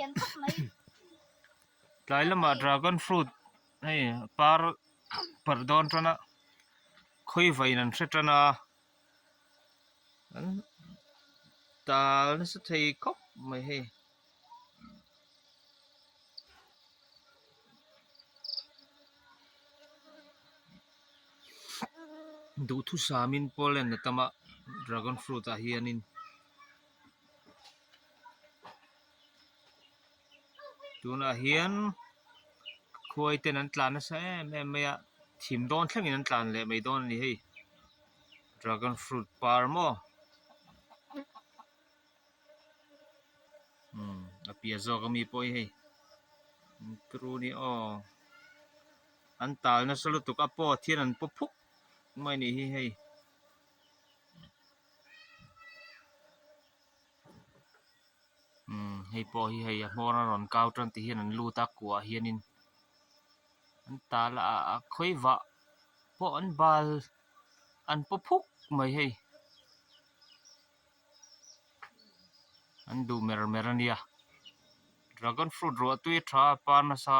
Yan tak mai. Tlai lama dragon fruit hei par pardon tana khoi vai nan thretana an tal na sa thei kop mai hei du thu samin polen na tama dragon fruit a hianin tuna hian khuai ten an tlan na sa em maya thim don thlengin an tlan le mai don ni hei dragon fruit par mo apia zo kami poi hei tru ni o an tal na solutuk apo thian an pophuk mai ni hi hei hei po hi hei a hmora ron kau tran ti hian an lu ta kwa hianin an tal a khoi wa po an bal an pophuk mai hei an du mer ania dragon fruit ro tui tha pa na sa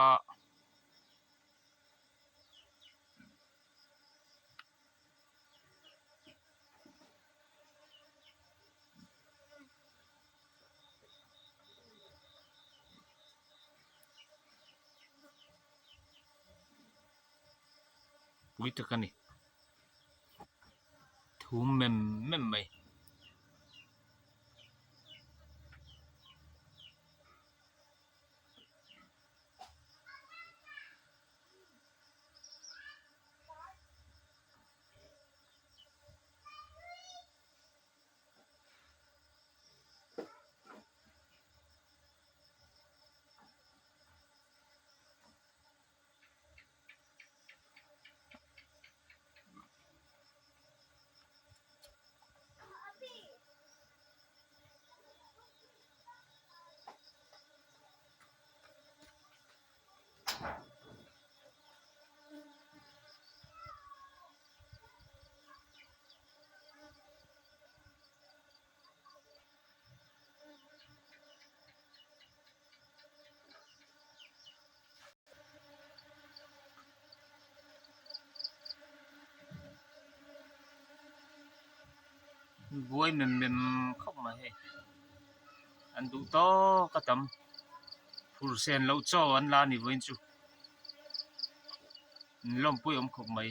pui takani thum mem mai buai mem khop mai hei an du to katam phur sen lo cho an la ni voin chu lom pui khop mai